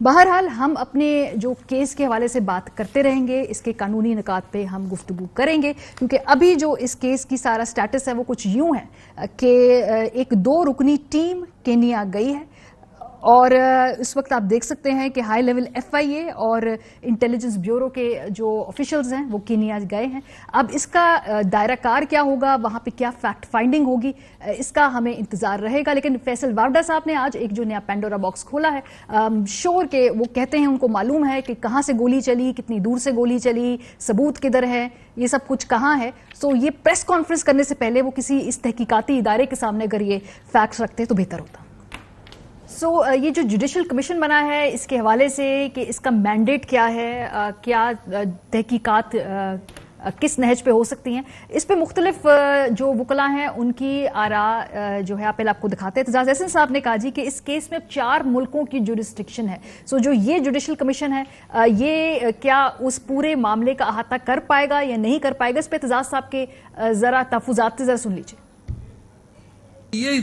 بہرحال ہم اپنے جو کیس کے حوالے سے بات کرتے رہیں گے، اس کے قانونی نکات پہ ہم گفتگو کریں گے، کیونکہ ابھی جو اس کیس کی سارا سٹیٹس ہے وہ کچھ یوں ہے کہ ایک 2 رکنی ٹیم کینیا گئی ہے، اور اس وقت آپ دیکھ سکتے ہیں کہ ہائی لیول ایف آئی اے اور انٹیلیجنس بیورو کے جو آفیشلز ہیں وہ کینیا گئے ہیں۔ اب اس کا دائرہ کار کیا ہوگا، وہاں پہ کیا فیکٹ فائنڈنگ ہوگی، اس کا ہمیں انتظار رہے گا۔ لیکن فیصل وارڈا صاحب نے آج ایک جو نیا پینڈورا باکس کھولا ہے، شور کے وہ کہتے ہیں ان کو معلوم ہے کہ کہاں سے گولی چلی، کتنی دور سے گولی چلی، ثبوت کدھر ہے، یہ سب کچھ کہاں ہے۔ سو یہ پریس کانفرنس کرنے سے پہلے وہ کسی اس تحقیقاتی ادارے کے سامنے اگر یہ فیکٹس رکھتے تو بہتر ہوتا۔ یہ جو جوڈیشل کمیشن بنا ہے اس کے حوالے سے کہ اس کا مینڈیٹ کیا ہے، کیا تحقیقات کس نہج پہ ہو سکتی ہیں، اس پہ مختلف جو وکلاء ہیں ان کی آراء جو ہے پہلے آپ کو دکھاتے ہیں۔ اعتزاز احسن صاحب نے کہا جی کہ اس کیس میں 4 ملکوں کی جورسڈکشن ہے، جو یہ جوڈیشل کمیشن ہے یہ کیا اس پورے معاملے کا احاطہ کر پائے گا یا نہیں کر پائے گا، اس پہ اعتزاز صاحب کے ذرا تحفظات ذرا سن لیجیے۔ یہ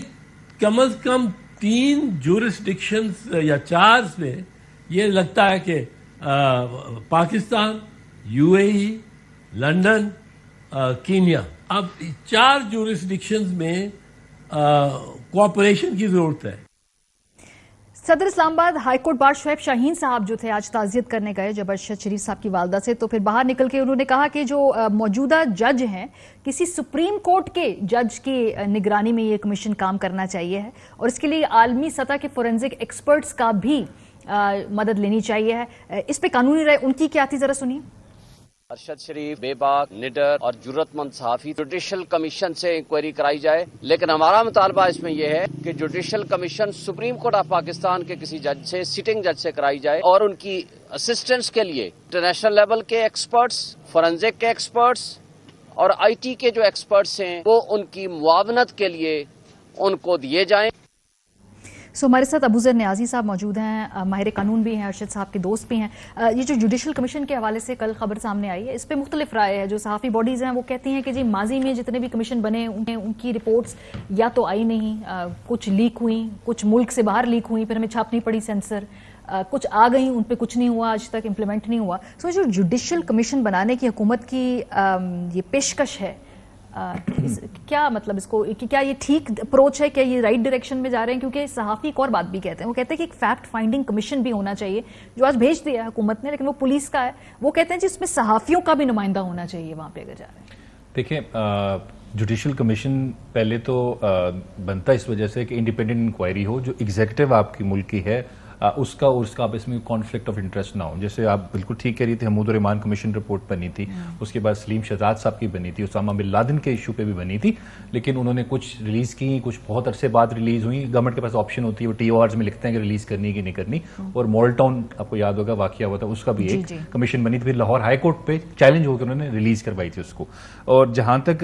کم از کم 3 جورسڈکشنز یا 4 میں یہ لگتا ہے کہ Pakistan, you a E, London, Kenya, اب 4 جورسڈکشنز میں کوآپریشن کی ضرورت ہے۔ صدر اسلام آباد ہائی کورٹ بار شعیب شاہین صاحب جو تھے آج تعزیت کرنے گئے جب ارشد شریف صاحب کی والدہ سے، تو پھر باہر نکل کے انہوں نے کہا کہ جو موجودہ جج ہیں کسی سپریم کورٹ کے جج کی نگرانی میں یہ کمیشن کام کرنا چاہیے ہے، اور اس کے لیے عالمی سطح کے فورینزک ایکسپرٹس کا بھی مدد لینی چاہیے ہے۔ اس پہ قانونی رائے ان کی کیا تھی، ذرا سنیے۔ ارشد شریف بے باک، نڈر اور جرت مند صحافی جوڈیشل کمیشن سے انکوائری کرائی جائے، لیکن ہمارا مطالبہ اس میں یہ ہے کہ judicial commission supreme court of Pakistan کے کسی جج سے، سٹنگ جج سے کرائی جائے، اور ان کی اسسٹنس کے لیے انٹرنیشنل لیول کے ایکسپرٹس، فورینزک کے ایکسپرٹس اور آئی ٹی کے جو ایکسپرٹس ہیں وہ ان کی معاونت کے لیے ان کو دیے جائیں۔ ہمارے ساتھ ابوذر نیازی صاحب موجود ہیں، ماہر قانون بھی ہیں، ارشد صاحب کے دوست بھی ہیں۔ یہ جو جوڈیشل کمیشن کے حوالے سے کل خبر سامنے آئی ہے، اس پہ مختلف رائے ہے۔ جو صحافی باڈیز ہیں وہ کہتی ہیں کہ جی ماضی میں جتنے بھی کمیشن بنے ان کی رپورٹس یا تو آئی نہیں، کچھ لیک ہوئیں، کچھ ملک سے باہر لیک ہوئیں، پھر ہمیں چھاپنی پڑی سینسر، کچھ آ گئیں، ان پہ کچھ نہیں ہوا، آج تک امپلیمنٹ نہیں ہوا۔ جو جوڈیشل کمیشن بنانے کی حکومت کی یہ پیشکش ہے، کیا مطلب اس کو، کیا یہ ٹھیک اپروچ ہے، کیا یہ رائٹ ڈائریکشن میں جا رہے ہیں؟ کیونکہ صحافی ایک اور بات بھی کہتے ہیں، وہ کہتے ہیں کہ ایک فیکٹ فائنڈنگ کمیشن بھی ہونا چاہیے، جو آج بھیج دیا ہے حکومت نے، لیکن وہ پولیس کا ہے۔ وہ کہتے ہیں جس میں صحافیوں کا بھی نمائندہ ہونا چاہیے وہاں پہ اگر جا رہے ہیں۔ دیکھیں، جوڈیشل کمیشن پہلے تو بنتا اس وجہ سے کہ انڈیپینڈنٹ انکوائری ہو، جو ایگزیکٹو آپ کی ملک کی ہے اس کا اور اس کا آپس میں کانفلکٹ آف انٹرسٹ نہ ہو۔ جیسے آپ بالکل ٹھیک کہہ رہی تھی، حمود الرحمان کمیشن رپورٹ بنی تھی، اس کے بعد سلیم شہزاد صاحب کی بنی تھی، اسامہ بن لادن کے ایشو پہ بھی بنی تھی، لیکن انہوں نے کچھ ریلیز کی، کچھ بہت عرصے بعد ریلیز ہوئی۔ گورنمنٹ کے پاس آپشن ہوتی ہے، وہ ٹی او آرز میں لکھتے ہیں کہ ریلیز کرنی کہ نہیں کرنی، اور مال ٹاؤن آپ کو یاد ہوگا واقعہ ہوا تھا، اس کا بھی ایک کمیشن بنی تھی، پھر لاہور ہائی کورٹ پہ چیلنج ہو کے انہوں نے ریلیز کروائی تھی اس کو۔ اور جہاں تک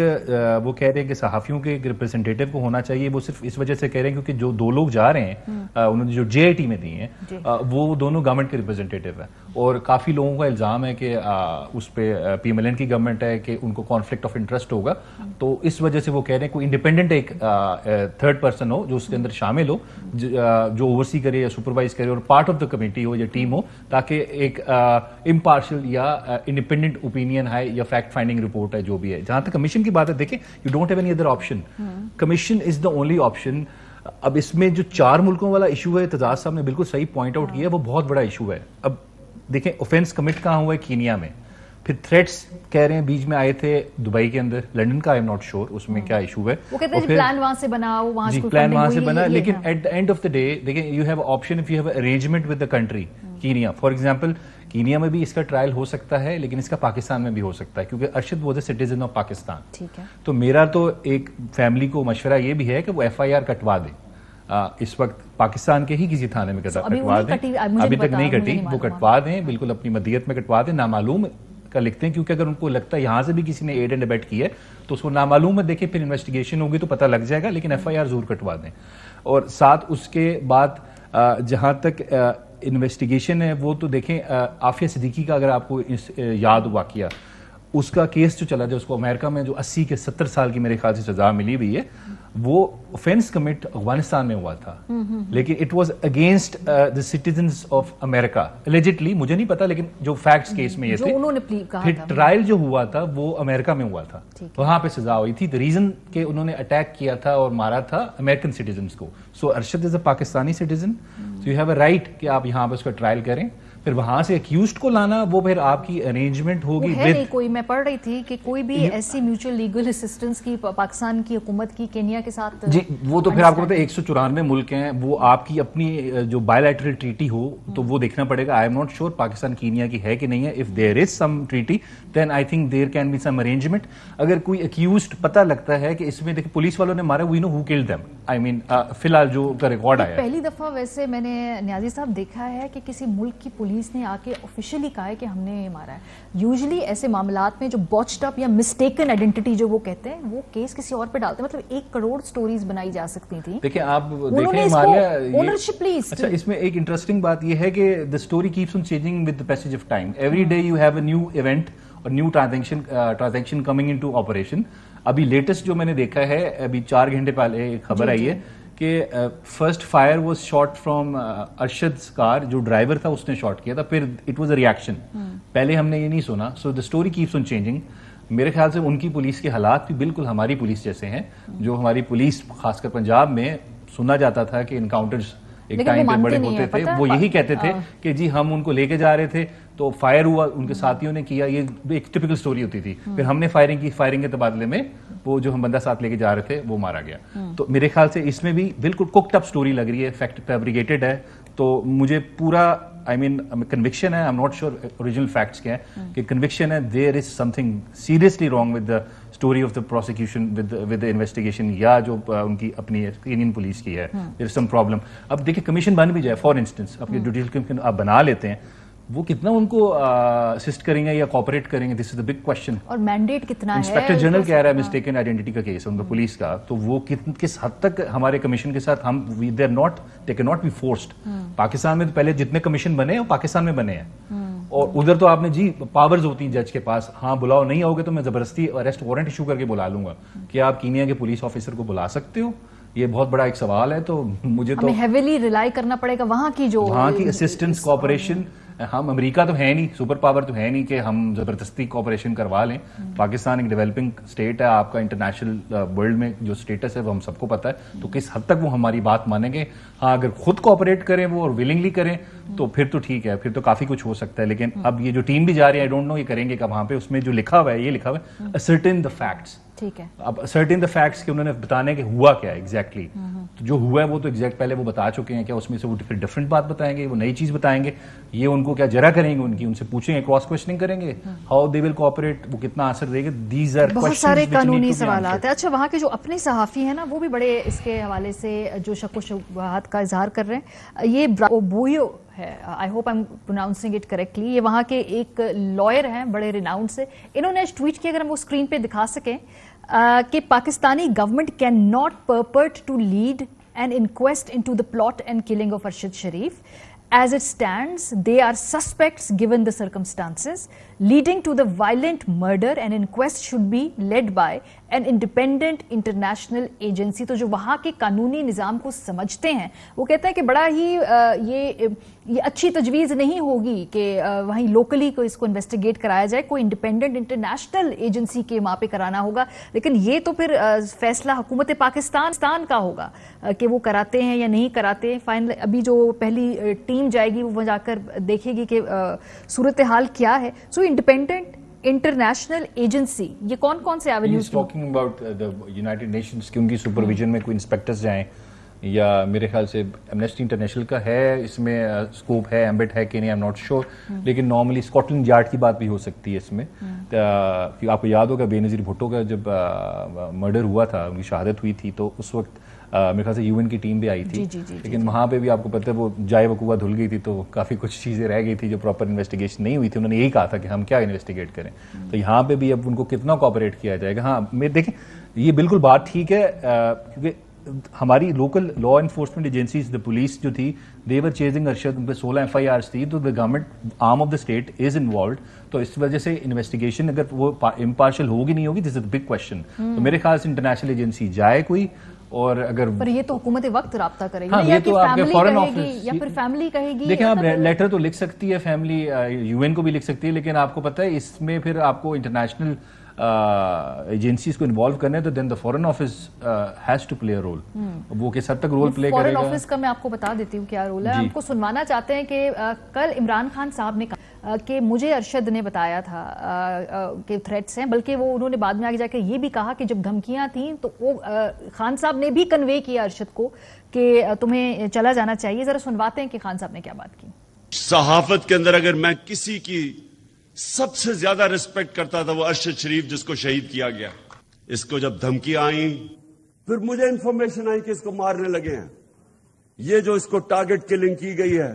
وہ کہہ رہے ہیں کہ صحافیوں کے ایک ریپرزینٹیٹو کو ہونا چاہیے، وہ صرف اس وجہ سے کہہ رہے ہیں کیونکہ جو 2 لوگ جا رہے ہیں انہوں نے جو جے آئی ٹی میں دی ہیں وہ دونوں گورنمنٹ کے ریپرزینٹیٹو ہیں، اور کافی لوگوں کا الزام ہے کہ اس پہ پی ایم ایل این کی گورنمنٹ ہے کہ ان کو کانفلکٹ آف انٹرسٹ ہوگا، تو اس وجہ سے وہ کہہ رہے ہیں کوئی انڈیپینڈنٹ ایک تھرڈ پرسن ہو جو اس کے اندر شامل ہو، جو اوورسی کرے یا سپروائز کرے اور پارٹ آف دا کمیٹی ہو یا ٹیم ہو، تاکہ ایک امپارشل یا انڈیپینڈنٹ اوپینین ہے یا فیکٹ فائنڈنگ رپورٹ ہے جو بھی ہے۔ جہاں تک کمیشن کی بات ہے، دیکھیں you don't have any other option, commission is the only option. اب اس میں جو 4 ملکوں والا ایشو ہے، اعتزاز صاحب نے بالکل صحیح پوائنٹ آؤٹ کیا، وہ بہت بڑا ایشو ہے۔ اب دیکھیں اوفینس کمٹ کہاں ہوا ہے، کینیا میں، پھر تھریٹس کہہ رہے ہیں بیچ میں آئے تھے دبئی کے اندر، لنڈن کا آئی ایم ناٹ شیور اس میں کیا ایشو ہے، وہ کہتے ہیں پلان وہاں سے بنا، وہاں سے پلان وہاں سے بنا، لیکن at the end of the day دیکھیں you have option if you have arrangement with the country. Kenya for example, Kenya میں بھی اس کا ٹرائل ہو سکتا ہے، لیکن اس کا پاکستان میں بھی ہو سکتا ہے، کیونکہ Arshad was a citizen of Pakistan. تو میرا تو ایک فیملی کو مشورہ یہ بھی ہے کہ وہ ایف آئی آر کٹوا دیں، اس وقت پاکستان کے ہی کسی تھانے میں کٹوا دیں، ابھی تک نہیں کٹی، وہ کٹوا دیں، بالکل اپنی مدیت میں کٹوا دیں، نامعلوم کا لکھتے ہیں، کیونکہ اگر ان کو لگتا ہے یہاں سے بھی کسی نے ایڈ اینڈ ابیٹ کی ہے تو اس کو نامعلوم میں دیکھیں، پھر انویسٹیگیشن ہوگی تو پتہ لگ جائے گا، لیکن ایف آئی آر ضرور کٹوا دیں۔ اور ساتھ اس کے بعد جہاں تک انویسٹیگیشن ہے وہ تو دیکھیں، عافیہ صدیقی کا اگر آپ کو یاد واقعہ، اس کا کیس جو چلا جو اس کو امریکہ میں جو 80 کے 70 سال کی میرے خیال سے سزا ملی ہوئی ہے, وہ offense commit افغانستان میں ہوا تھا, لیکن it was against the citizens of America allegedly, مجھے نہیں پتا, لیکن جو فیکٹس کیس میں یہ تھے, انہوں نے کہا پھر ٹرائل جو ہوا تھا وہ امریکہ میں ہوا تھا, وہاں پہ سزا ہوئی تھی. ریزن کہ انہوں نے اٹیک کیا تھا اور مارا تھا امریکن سٹیزنس کو. So Arshad is a Pakistani citizen, so you have a right کہ آپ یہاں پہ اس کا ٹرائل کریں. پھر وہاں سے ایکیوزڈ کو لانا وہ پھر آپ کی ارینجمنٹ ہوگی. نہیں کوئی, میں پڑھ رہی تھی کہ کوئی بھی ایسی میوچل لیگل اسسٹنس کی پاکستان کی حکومت کی کینیا کے ساتھ, جی وہ تو پھر آپ کو پتا ہے 194 ملک ہیں, وہ آپ کی اپنی جو بائیلیٹرل ٹریٹی ہو تو وہ دیکھنا پڑے گا. I am not sure Pakistan Kenya کی ہے کہ نہیں ہے. If there is some treaty then I think there can be some arrangement. اگر کوئی ایکیوزڈ پتہ لگتا ہے کہ اس میں دیکھیں پولیس والوں نے مارا, وی نو ہو کلڈ دیم, آئی مین فی الحال جو کا ریکارڈ آیا. پہلی دفعہ ویسے میں نے نیازی صاحب دیکھا ہے کہ کسی ملک کی پولیس نے آ کے آفیشیلی کہا ہے کہ ہم نے مارا ہے. یوزلی ایسے معاملات میں جو بوچڈ اپ یا مسٹیکن آئیڈینٹی جو وہ کہتے ہیں وہ کیس کسی اور پہ ڈالتے ہیں. مطلب 1 کروڑ سٹوریز بنائی جا سکتی تھیں. دیکھیں آپ دیکھیں اچھا اس میں ایک انٹرسٹنگ بات یہ ہے کہ the story keeps on changing with the passage of time. Every day you have a new event or new transaction coming into operation. ابھی لیٹسٹ جو میں نے دیکھا ہے, ابھی 4 گھنٹے پہلے ایک خبر آئی ہے کہ first fire was shot from Arshad's car, جو ڈرائیور تھا اس نے شاٹ کیا تھا, پھر اٹ واز اے ریئیکشن. پہلے ہم نے یہ نہیں سنا. So the story keeps on changing. میرے خیال سے ان کی پولیس کے حالات بھی بالکل ہماری پولیس جیسے ہیں. جو ہماری پولیس خاص کر پنجاب میں سنا جاتا تھا کہ انکاؤنٹرز ایک ٹائم پہ بڑے ہوتے تھے, وہ یہی کہتے تھے کہ جی ہم ان کو لے کے جا رہے تھے تو فائر ہوا, ان کے ساتھیوں نے کیا, یہ ایک ٹپکل سٹوری ہوتی تھی. پھر ہم نے فائرنگ کی, فائرنگ کے تبادلے میں وہ جو ہم بندہ ساتھ لے کے جا رہے تھے وہ مارا گیا. تو میرے خیال سے اس میں بھی بالکل کوکڈ اپ سٹوری لگ رہی ہے, فیکٹ فیبریکیٹڈ ہے. تو مجھے پورا آئی مین کنوکشن ہے, I am not sure original facts کیا ہیں, کہ کنوکشن ہے there is something seriously wrong with the story of the prosecution with the investigation, یا جو ان کی اپنی انڈین پولیس کی ہے, دیر از سم پرابلم. اب دیکھیں کمیشن بن بھی جائے, فار انسٹنس آپ کے جوڈیشل کمیشن آپ بنا لیتے ہیں, وہ کتنا ان کو اسسٹ کریں گے یا کوآپریٹ کریں گے, دس از دا بگ کوشچن. اور مینڈیٹ کتنا ہے, انسپیکٹر جنرل کہہ رہا ہے مسٹیکن آئیڈینٹی کا کیس ہے ان کا پولیس کا, تو وہ کس حد تک ہمارے کمیشن کے ساتھ ہم they can not be forced. Pakistan میں تو پہلے جتنے کمیشن بنے وہ پاکستان میں بنے ہیں, اور ادھر تو آپ نے جی پاورز ہوتی ہیں جج کے پاس, ہاں بلاؤ, نہیں آؤ گے تو میں زبردستی اریسٹ وارنٹ ایشو کر کے بلا لوں گا. کیا آپ کینیا کے پولیس آفیسر کو بلا سکتے ہو؟ یہ بہت بڑا ایک سوال ہے. تو مجھے تو ہیویلی ریلائی کرنا پڑے گا وہاں کی اسسٹنس کوآپریشن. ہم امریکہ تو ہے نہیں, سپر پاور تو ہے نہیں کہ ہم زبردستی کوآپریشن کروا لیں. پاکستان ایک ڈیولپنگ اسٹیٹ ہے, آپ کا انٹرنیشنل ورلڈ میں جو اسٹیٹس ہے وہ ہم سب کو پتا ہے, تو کس حد تک وہ ہماری بات مانیں گے. ہاں اگر خود کوآپریٹ کریں وہ اور ولنگلی کریں تو پھر تو ٹھیک ہے, پھر تو کافی کچھ ہو سکتا ہے. لیکن اب یہ جو ٹیم بھی جا رہی ہے, آئی ڈونٹ نو یہ کریں گے کہ وہاں پہ اس میں جو لکھا ہوا ہے, یہ لکھا ہوا ہے ascertain the facts. ٹھیک ہے, اب ascertain the facts کہ انہوں نے بتانے کہ ہوا کیا ہے ایگزیکٹلی. جو ہوا ہے وہ تو ایگزیکٹ پہلے وہ بتا چکے ہیں, کیا اس میں سے وہ ڈفرینٹ بات بتائیں گے, وہ نئی چیز بتائیں گے, یہ ان کو کیا جرا کریں گے, ان سے پوچھیں گے, کراس کوشچننگ کریں گے, ہاؤ دے ول کوآپریٹ, وہ کتنا اثر دے گا. دیز آر بہت سارے قانونی سوالات ہیں. اچھا وہاں کے جو اپنے صحافی ہیں نا, وہ بھی بڑے اس کے حوالے سے جو شک و شبہات کا اظہار کر رہے ہیں. یہ بویو ہے, I hope I am pronouncing it correctly, یہ وہاں کے ایک لائر ہیں بڑے ریناؤنڈ سے. انہوں نے ٹویٹ کیا, اگر ہم وہ اسکرین پہ دکھا سکیں, کہ Pakistani government can not purport to lead an inquest into the plot and killing of Arshad Sharif. As it stands, they are suspects given the circumstances leading to the violent murder. An inquest should be led by an independent international agency. تو جو وہاں کے قانونی نظام کو سمجھتے ہیں وہ کہتے ہیں کہ بڑا ہی یہ اچھی تجویز نہیں ہوگی کہ وہیں لوکلی کو اس کو انویسٹیگیٹ کرایا جائے, کوئی انڈیپینڈنٹ انٹرنیشنل ایجنسی کے وہاں پہ کرانا ہوگا. لیکن یہ تو پھر فیصلہ حکومت پاکستان کا ہوگا کہ وہ کراتے ہیں یا نہیں کراتے. فائنل ابھی جو پہلی ٹیم جائے گی وہ جا کر دیکھے گی کہ صورتحال کیا ہے. سو انڈیپینڈنٹ انٹرنیشنل ایجنسی, یہ کون کون سے avenues talking about the United nations کی ان کی سپرویژن میں کوئی انسپیکٹرز جائیں, یا میرے خیال سے ایمنسٹی انٹرنیشنل کا ہے اس میں اسکوپ ہے, ایمبٹ ہے کہ نہیں, آئی ایم ناٹ شیور. لیکن نارملی اسکاٹلینڈ یارڈ کی بات بھی ہو سکتی ہے اس میں. آپ کو یاد ہوگا بے نظیر بھٹو کا جب مرڈر ہوا تھا, ان کی شہادت ہوئی تھی, تو اس وقت میرے خیال سے یو این کی ٹیم بھی آئی تھی. لیکن وہاں پہ بھی آپ کو پتہ ہے وہ جائے وقوع دھل گئی تھی, تو کافی کچھ چیزیں رہ گئی تھی جو پراپر انویسٹیگیشن نہیں ہوئی تھی. انہوں نے یہی کہا تھا کہ ہم کیا انویسٹیگیٹ کریں. تو یہاں پہ بھی اب ان کو کتنا کوآپریٹ کیا جائے گا. ہاں میں دیکھیں یہ بالکل بات ٹھیک ہے, کیونکہ ہماری local law enforcement agencies the police جو تھی دے ور چیزنگ ارشد, ان پہ 16 FIRs تھی, تو the government arm of the state is involved. تو اس وجہ سے انویسٹیگیشن اگر وہ امپارشل ہوگی نہیں ہوگی, دس از اے بگ کوشچن. تو میرے خیال سے انٹرنیشنل ایجنسی جائے کوئی, اور اگر پر یہ تو حکومت وقت رابطہ کرے گی, ہاں یہ تو آپ کے فورن آفس یا پھر فیملی کہے گی. دیکھیں آپ لیٹر تو لکھ سکتی ہے فیملی, UN کو بھی لکھ سکتی ہے, لیکن آپ کو پتہ ہے اس میں پھر آپ کو انٹرنیشنل ایجنسیز کو انوالو کرنا ہے, تو then the foreign office has to play a role. وہ کس حد تک رول پلے کرے گا, فورن آفس کا میں آپ کو بتا دیتی ہوں کیا رول ہے. ہم کو سنوانا چاہتے ہیں کہ کل عمران خان صاحب نے کہا کہ مجھے ارشد نے بتایا تھا کہ تھریٹس ہیں, بلکہ وہ انہوں نے بعد میں آگے جا کے یہ بھی کہا کہ جب دھمکیاں تھیں تو وہ خان صاحب نے بھی کنوے کیا ارشد کو کہ تمہیں چلا جانا چاہیے. ذرا سنواتے ہیں کہ خان صاحب نے کیا بات کی. صحافت کے اندر اگر میں کسی کی سب سے زیادہ ریسپیکٹ کرتا تھا وہ ارشد شریف, جس کو شہید کیا گیا. اس کو جب دھمکیاں آئیں, پھر مجھے انفارمیشن آئی کہ اس کو مارنے لگے ہیں. یہ جو اس کو ٹارگٹ کلنگ کی گئی ہے,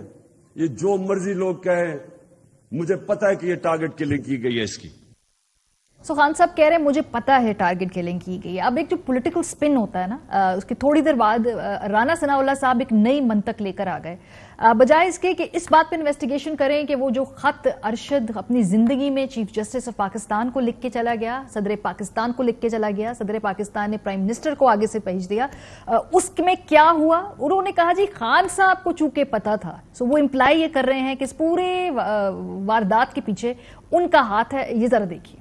یہ جو مرضی لوگ کہیں, مجھے پتا ہے کہ یہ ٹارگٹ کلنگ کی گئی ہے اس کی. سو خان صاحب کہہ رہے ہیں مجھے پتا ہے ٹارگٹ کلنگ کی گئی ہے. اب ایک جو پولیٹیکل سپن ہوتا ہے نا, اس کی تھوڑی دیر بعد رانا ثناء اللہ صاحب ایک نئی منطق لے کر آ گئے, بجائے اس کے کہ اس بات پہ انویسٹیگیشن کریں کہ وہ جو خط ارشد اپنی زندگی میں چیف جسٹس آف پاکستان کو لکھ کے چلا گیا, صدر پاکستان کو لکھ کے چلا گیا, صدر پاکستان نے پرائم منسٹر کو آگے سے بھیج دیا, اس میں کیا ہوا. انہوں نے کہا جی خان صاحب کو چونکہ پتا تھا, سو وہ امپلائی یہ کر رہے ہیں کہ اس پورے واردات کے پیچھے ان کا ہاتھ ہے. یہ ذرا دیکھیے.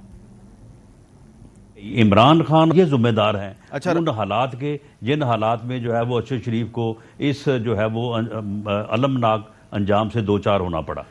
عمران خان یہ ذمہ دار ہیں ان حالات کے جن حالات میں جو ہے وہ ارشد شریف کو اس جو ہے وہ المناک انجام سے دوچار ہونا پڑا.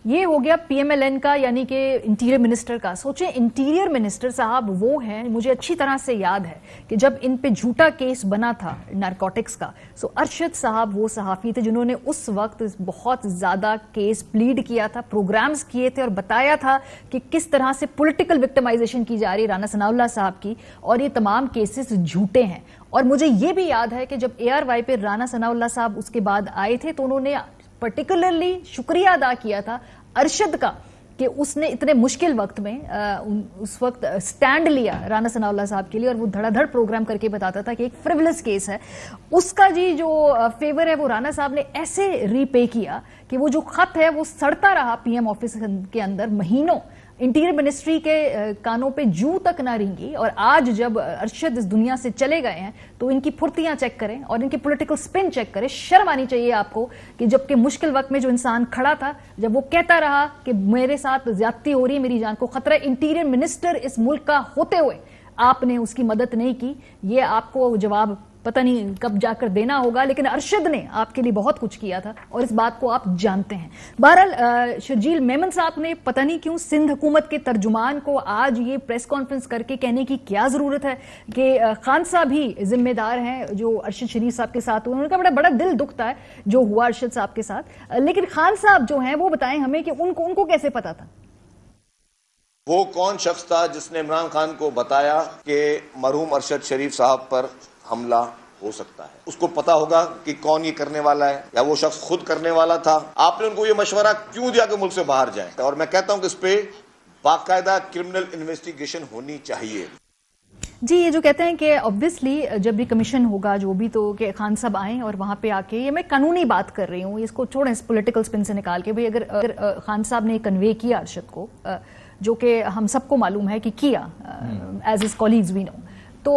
یہ ہو گیا PMLN کا, یعنی کہ انٹیریئر منسٹر کا. سوچیں انٹیریئر منسٹر صاحب وہ ہیں, مجھے اچھی طرح سے یاد ہے کہ جب ان پہ جھوٹا کیس بنا تھا نارکوٹکس کا, سو ارشد صاحب وہ صحافی تھے جنہوں نے اس وقت بہت زیادہ کیس پلیڈ کیا تھا, پروگرامز کیے تھے اور بتایا تھا کہ کس طرح سے پولیٹیکل وکٹمائزیشن کی جا رہی ہے رانا ثناء اللہ صاحب کی, اور یہ تمام کیسز جھوٹے ہیں. اور مجھے یہ بھی یاد ہے کہ جب ARY پہ رانا ثناء اللہ صاحب اس کے بعد آئے تھے تو انہوں نے پرٹیکولرلی شکریہ ادا کیا تھا ارشد کا کہ اس نے اتنے مشکل وقت میں اس وقت سٹینڈ لیا رانا ثناء اللہ صاحب کے لیے, اور وہ دھڑا دھڑ پروگرام کر کے بتاتا تھا کہ ایک فریولس کیس ہے. اس کا جی جو فیور ہے وہ رانا صاحب نے ایسے ری پے کیا کہ وہ جو خط ہے وہ سڑتا رہا PM آفس کے اندر مہینوں, انٹیریئر منسٹری کے کانوں پہ جو تک نہ رینگی. اور آج جب ارشد اس دنیا سے چلے گئے ہیں تو ان کی پھرتیاں چیک کریں اور ان کی پولیٹیکل سپن چیک کریں. شرم آنی چاہیے آپ کو کہ جب کہ مشکل وقت میں جو انسان کھڑا تھا, جب وہ کہتا رہا کہ میرے ساتھ زیادتی ہو رہی ہے, میری جان کو خطرہ ہے, انٹیریئر منسٹر اس ملک کا ہوتے ہوئے آپ نے اس کی مدد نہیں کی. یہ آپ کو جواب پتہ نہیں کب جا کر دینا ہوگا, لیکن ارشد نے آپ کے لیے بہت کچھ کیا تھا اور اس بات کو آپ جانتے ہیں. بہرحال شرجیل میمن صاحب نے پتہ نہیں کیوں سندھ حکومت کے ترجمان کو آج یہ پریس کانفرنس کر کے کہنے کی کیا ضرورت ہے کہ خان صاحب ہی ذمہ دار ہیں جو ارشد شریف صاحب کے ساتھ ہوئے. انہوں نے کہا بڑا دل دکھتا ہے جو ہوا ارشد صاحب کے ساتھ, لیکن خان صاحب جو ہیں وہ بتائیں ہمیں کہ ان کو کیسے پتا تھا. وہ کون شخص تھا جس نے عمران خان کو بتایا کہ مرحوم ارشد شریف صاحب پر حملہ ہو سکتا ہے؟ اس کو پتا ہوگا کہ کون یہ کرنے والا ہے, یا وہ شخص خود کرنے والا تھا. آپ نے ان کو یہ مشورہ کیوں دیا کہ ملک سے باہر جائیں؟ اور میں کہتا ہوں کہ اس پہ باقاعدہ کرمنل انویسٹیگیشن ہونی چاہیے. جی یہ جو کہتے ہیں کہ obviously جب بھی کمیشن ہوگا جو بھی, تو کہ خان صاحب آئیں اور وہاں پہ آ کے, یہ میں قانونی بات کر رہی ہوں, اس کو چھوڑیں اس پولیٹیکل سپن سے نکال کے, بھئی اگر خان صاحب نے کنوے کیا ارشد کو, جو کہ ہم سب کو معلوم ہے کہ کیا ایز ہز کولیگز وی نو, تو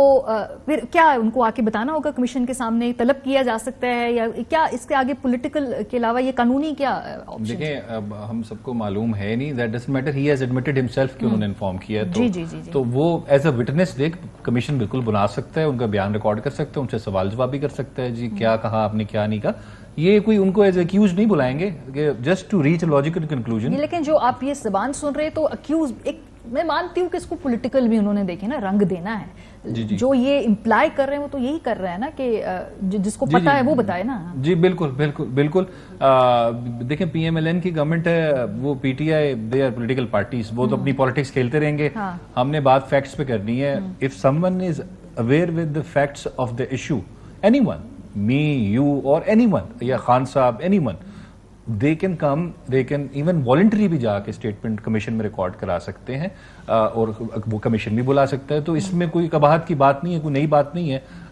پھر کیا ان کو آ کے بتانا ہوگا کمیشن کے سامنے, طلب کیا جا سکتا ہے, یا کیا اس کے آگے پولیٹیکل کے علاوہ یہ قانونی کیا آپشن؟ دیکھیں ہم سب کو معلوم ہے نہیں, that doesn't matter, he has admitted himself کہ انہوں نے انفارم کیا ہے, تو وہ ایز اے وٹنس دیکھ کمیشن بالکل بلا سکتا ہے, ان کا بیان ریکارڈ کر سکتا ہے, ان سے سوال جواب بھی کر سکتا ہے, جی کیا کہا آپ نے کیا نہیں کہا. یہ کوئی ان کو ایز اکیوز نہیں بلائیں گے just to reach a logical conclusion. لیکن جو آپ یہ زبان سن رہے تو اکیوز, ایک میں مانتی ہوں کہ اس کو پولیٹیکل بھی انہوں نے دیکھے نا رنگ دینا ہے, جو یہ امپلائی کر رہے ہیں وہ تو یہی کر رہے ہیں نا کہ جس کو پتا ہے وہ بتائے نا. جی بالکل بالکل بالکل. دیکھیں PMLN کی گورنمنٹ ہے, وہ PTI they are political parties, وہ تو اپنی پالیٹکس کھیلتے رہیں گے. ہم نے بات فیکٹس پہ کرنی ہے. If some one is aware with the facts of the issue, any one, me, you or anyone, یا خان صاحب, anyone, they can come, they can even voluntarily بھی جا کے اسٹیٹمنٹ کمیشن میں ریکارڈ کرا سکتے ہیں, اور وہ کمیشن بھی بلا سکتا ہے. تو اس میں کوئی قباحت کی بات نہیں ہے, کوئی نئی بات نہیں ہے.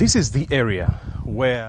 This is the area where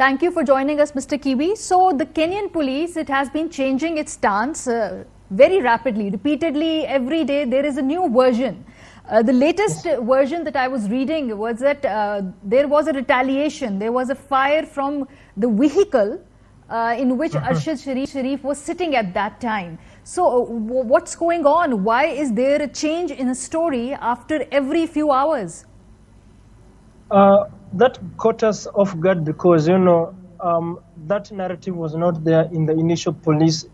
Thank you for joining us, Mr. Kiwi. So the Kenyan police, it has been changing its stance very rapidly, repeatedly, every day there is a new version. The latest version that I was reading was that there was a retaliation. There was a fire from the vehicle in which Arshad Sharif was sitting at that time. So what's going on? Why is there a change in a story after every few hours? That caught us off guard because, that narrative was not there in the initial police,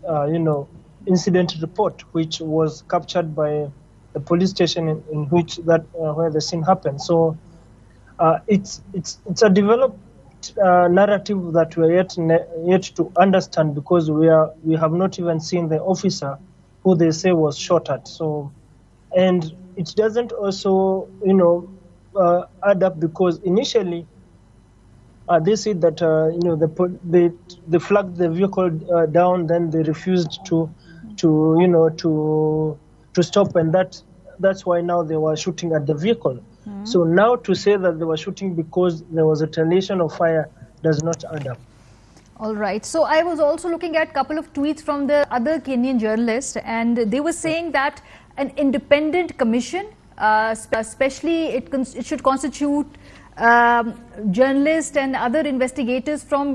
incident report, which was captured by the police station in which where the scene happened. So it's a developed narrative that we are yet to understand because we have not even seen the officer who they say was shot at. So, and it doesn't also, add up because initially they said that they flagged the vehicle down, then they refused to stop, and that's why now they were shooting at the vehicle. So now to say that they were shooting because there was a retaliation of fire does not add up. All right. So I was also looking at a couple of tweets from the other Kenyan journalists, and they were saying that an independent commission, especially it should constitute journalists and other investigators from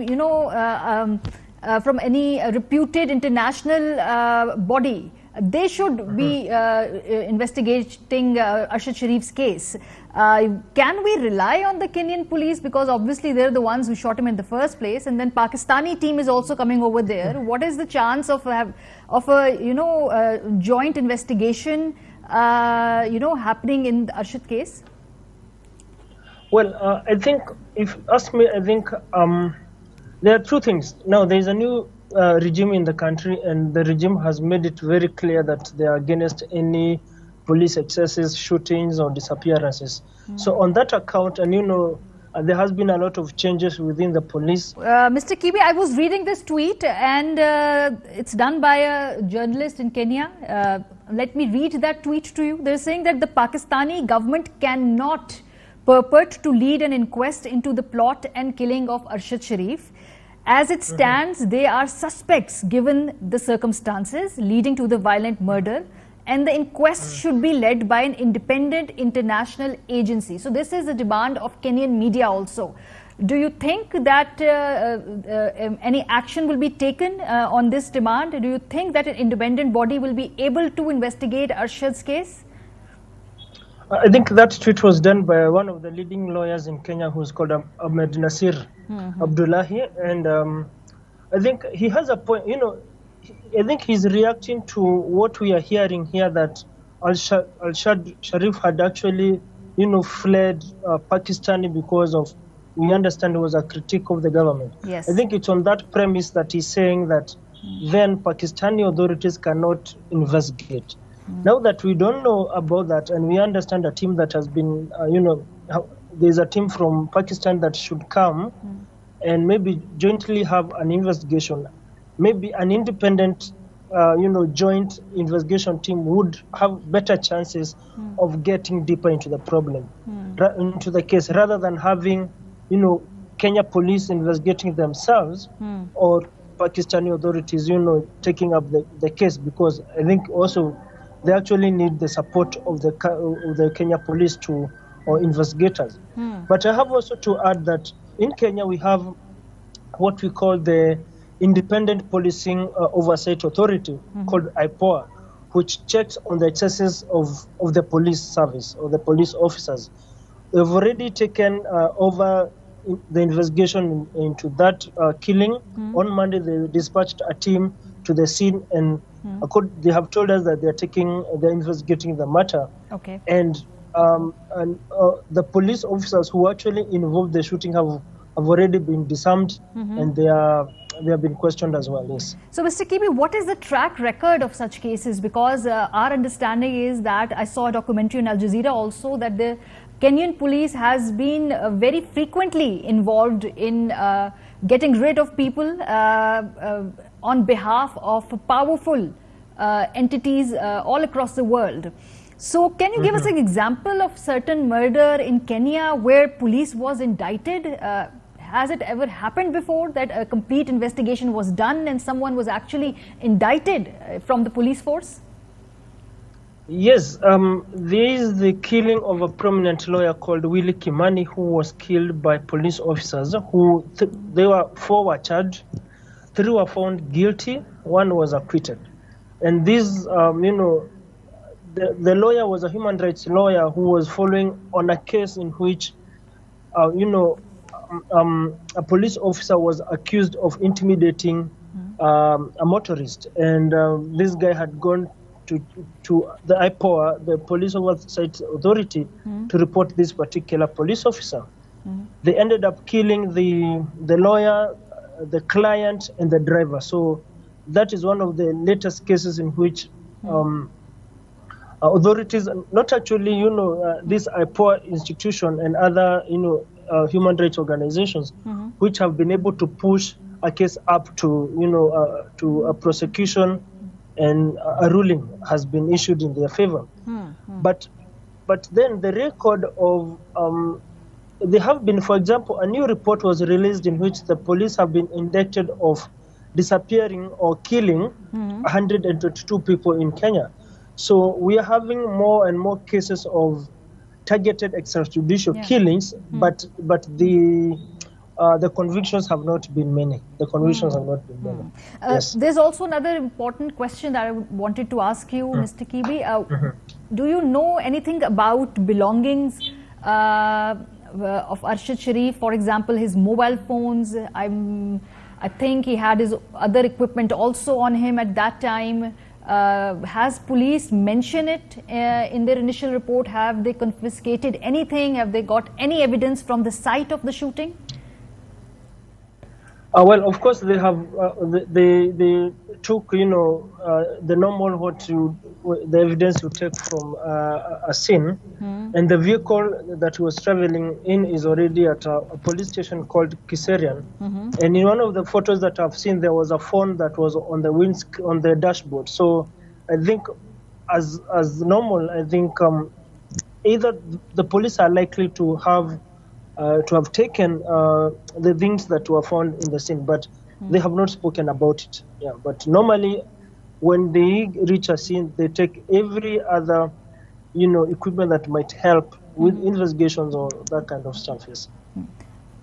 from any reputed international body. They should be investigating Arshad Sharif's case. Can we rely on the Kenyan police, because obviously they're the ones who shot him in the first place, and then Pakistani team is also coming over there? What is the chance of a joint investigation happening in the Arshad case? Well, I think, if you ask me, I think there are two things. Now, there is a new regime in the country, and the regime has made it very clear that they are against any police excesses, shootings, or disappearances. So on that account, and there has been a lot of changes within the police. Mr. Kibi, I was reading this tweet, and it's done by a journalist in Kenya. Let me read that tweet to you. They're saying that the Pakistani government cannot purport to lead an inquest into the plot and killing of Arshad Sharif. As it stands, they are suspects given the circumstances leading to the violent murder, and the inquest should be led by an independent international agency. So this is a demand of Kenyan media also. Do you think that any action will be taken on this demand? Do you think that an independent body will be able to investigate Arshad's case? I think that tweet was done by one of the leading lawyers in Kenya, who's called Ahmed Nasir Abdullahi, and I think he has a point. I think he's reacting to what we are hearing here, that Arshad Sharif had actually, fled Pakistani because of, we understand, it was a critique of the government. Yes. I think it's on that premise that he's saying that then Pakistani authorities cannot investigate. Now that we don't know about that, and we understand a team that has been, there's a team from Pakistan that should come and maybe jointly have an investigation. Maybe an independent, joint investigation team would have better chances of getting deeper into the problem, into the case, rather than having, Kenya police investigating themselves or Pakistani authorities, taking up the case, because I think also they actually need the support of the Kenya police or investigators. But I have also to add that in Kenya we have what we call the Independent Policing Oversight Authority, called IPOA, which checks on the excesses of the police service or the police officers. They've already taken over the investigation into that killing. On Monday, they dispatched a team to the scene, and they have told us that they're investigating the matter. Okay. And the police officers who actually involved the shooting have already been disarmed, and they have been questioned as well. Yes. So, Mr. Kibi, what is the track record of such cases? Because our understanding is that I saw a documentary on Al Jazeera also that the Kenyan police has been very frequently involved in getting rid of people on behalf of powerful entities all across the world. So can you give us an example of certain murder in Kenya where police was indicted? Has it ever happened before that a complete investigation was done and someone was actually indicted from the police force? Yes, there is the killing of a prominent lawyer called Willie Kimani, who was killed by police officers. Four were charged, 3 were found guilty, 1 was acquitted. And this, the lawyer was a human rights lawyer who was following on a case in which, a police officer was accused of intimidating a motorist, and this guy had gone to the IPOA, the Police Oversight Authority, to report this particular police officer. They ended up killing the lawyer, the client, and the driver. So that is one of the latest cases in which authorities, not actually, this IPOA institution and other, human rights organizations, which have been able to push a case up to, to a prosecution, and a ruling has been issued in their favor. But then the record of, they have been, for example, a new report was released in which the police have been indicted of disappearing or killing 122 people in Kenya. So we are having more and more cases of targeted extrajudicial killings, but the convictions have not been many. Yes. There's also another important question that I wanted to ask you, Mr. Kibi. Do you know anything about belongings of Arshad Sharif? For example, his mobile phones. I think he had his other equipment also on him at that time. Has police mentioned it in their initial report? Have they confiscated anything? Have they got any evidence from the site of the shooting? Well, of course, they have. They took, the normal the evidence you take from a scene, and the vehicle that he was traveling in is already at a police station called Kiserian. And in one of the photos that I've seen, there was a phone that was on the dashboard. So I think, as normal, I think either the police are likely to have taken the things that were found in the scene, but they have not spoken about it. Yeah, but normally when they reach a scene, they take every other, equipment that might help with investigations or that kind of stuff. Yes.